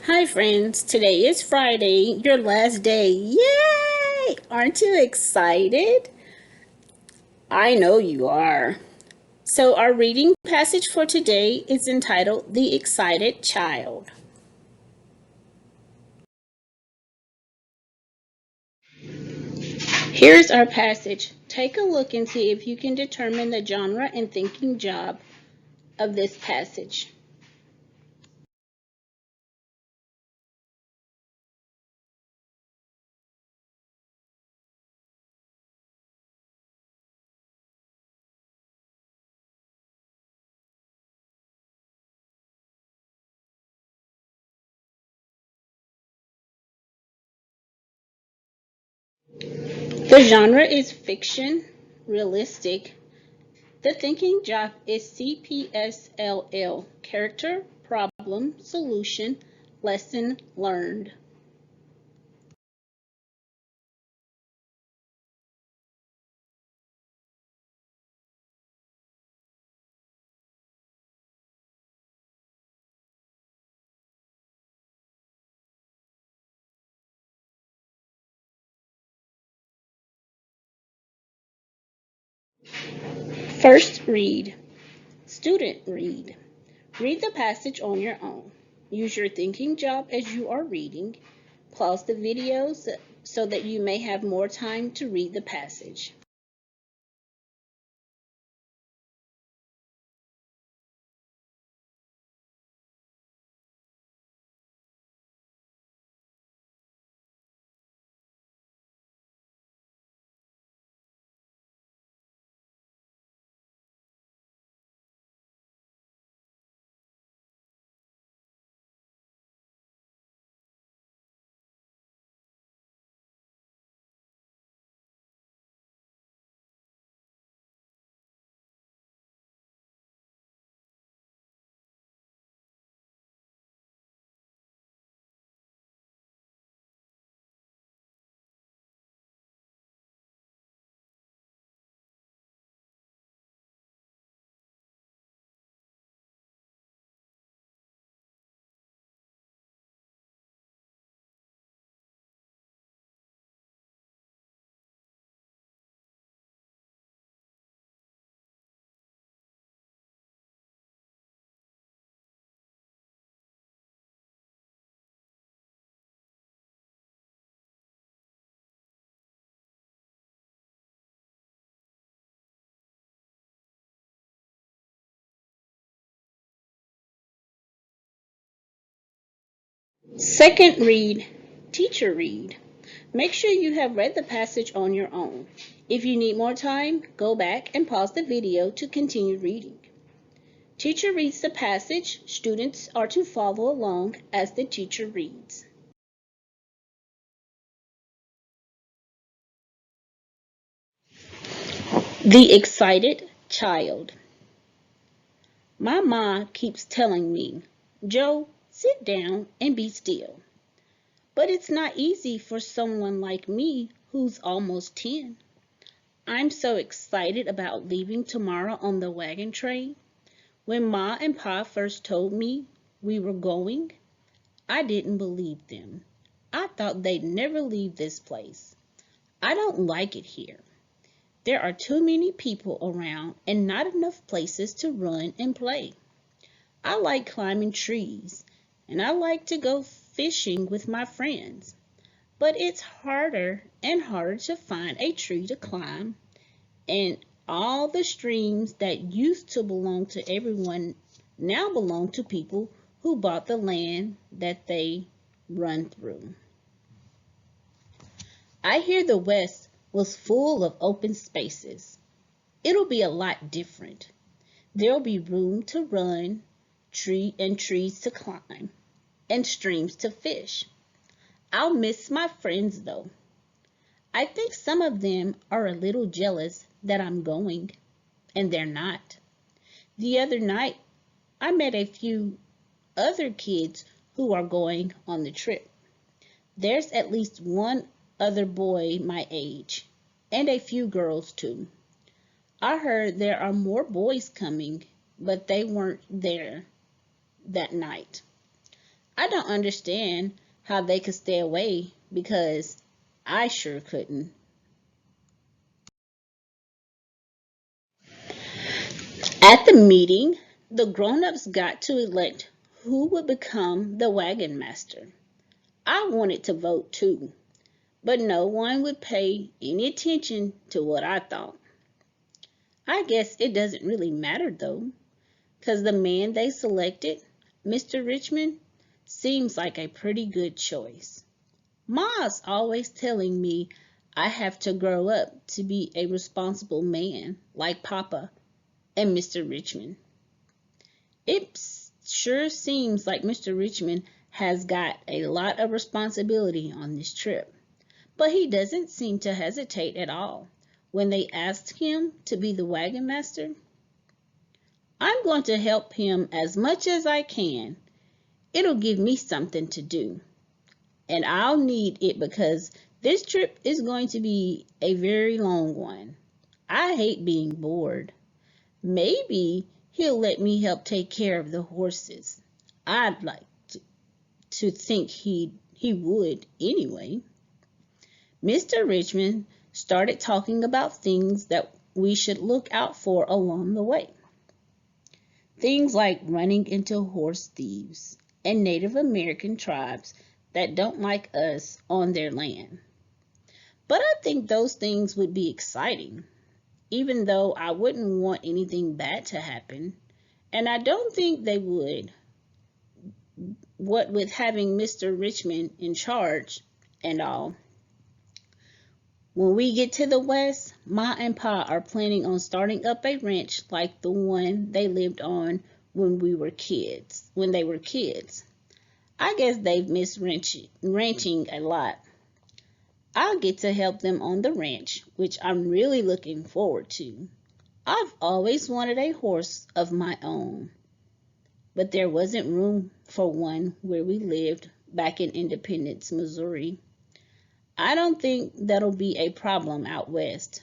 Hi friends, today is Friday, your last day. Yay! Aren't you excited? I know you are. So our reading passage for today is entitled The Excited Child. Here's our passage. Take a look and see if you can determine the genre and thinking job of this passage. The genre is fiction, realistic. The thinking job is CPSLL, character, problem, solution, lesson learned. First read. Student read. Read the passage on your own. Use your thinking job as you are reading. Pause the video so that you may have more time to read the passage. Second read. Teacher read. Make sure you have read the passage on your own. If you need more time, go back and pause the video to continue reading. Teacher reads the passage. Students are to follow along as the teacher reads. The Excited Child. My ma keeps telling me, Joe, sit down and be still. But it's not easy for someone like me who's almost 10. I'm so excited about leaving tomorrow on the wagon train. When Ma and Pa first told me we were going, I didn't believe them. I thought they'd never leave this place. I don't like it here. There are too many people around and not enough places to run and play. I like climbing trees and I like to go fishing with my friends. But it's harder and harder to find a tree to climb, and all the streams that used to belong to everyone now belong to people who bought the land that they run through. I hear the West was full of open spaces. It'll be a lot different. There'll be room to run, trees to climb, and streams to fish. I'll miss my friends though. I think some of them are a little jealous that I'm going, and they're not. The other night, I met a few other kids who are going on the trip. There's at least one other boy my age, and a few girls too. I heard there are more boys coming, but they weren't there that night. I don't understand how they could stay away because I sure couldn't. At the meeting, the grown-ups got to elect who would become the wagon master. I wanted to vote too, but no one would pay any attention to what I thought. I guess it doesn't really matter though, because the man they selected, Mr. Richmond, seems like a pretty good choice. Ma's always telling me I have to grow up to be a responsible man like Papa and Mr. Richmond. It sure seems like Mr. Richmond has got a lot of responsibility on this trip, but he doesn't seem to hesitate at all when they asked him to be the wagon master. I'm going to help him as much as I can. It'll give me something to do, and I'll need it because this trip is going to be a very long one. I hate being bored. Maybe he'll let me help take care of the horses. I'd like to think he would anyway. Mr. Richmond started talking about things that we should look out for along the way. Things like running into horse thieves and Native American tribes that don't like us on their land. But I think those things would be exciting, even though I wouldn't want anything bad to happen, and I don't think they would. What with having Mr. Richmond in charge and all. When we get to the West, Ma and Pa are planning on starting up a ranch like the one they lived on when they were kids. I guess they've missed ranching a lot. I'll get to help them on the ranch, which I'm really looking forward to. I've always wanted a horse of my own, but there wasn't room for one where we lived back in Independence, Missouri. I don't think that'll be a problem out west.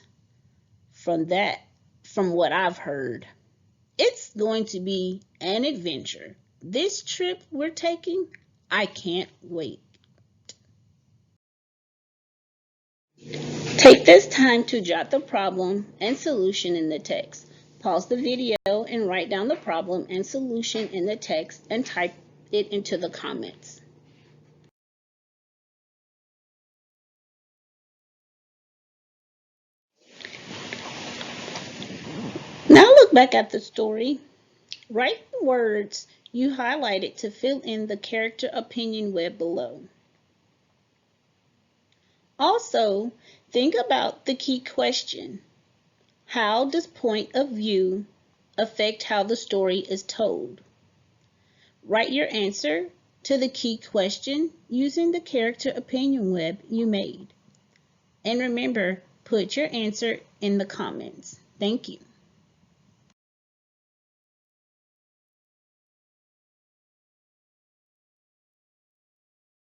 From what I've heard, it's going to be an adventure. This trip we're taking, I can't wait. Take this time to jot the problem and solution in the text. Pause the video and write down the problem and solution in the text and type it into the comments. Now look back at the story. Write the words you highlighted to fill in the character opinion web below. Also, think about the key question. How does point of view affect how the story is told? Write your answer to the key question using the character opinion web you made. And remember, put your answer in the comments. Thank you.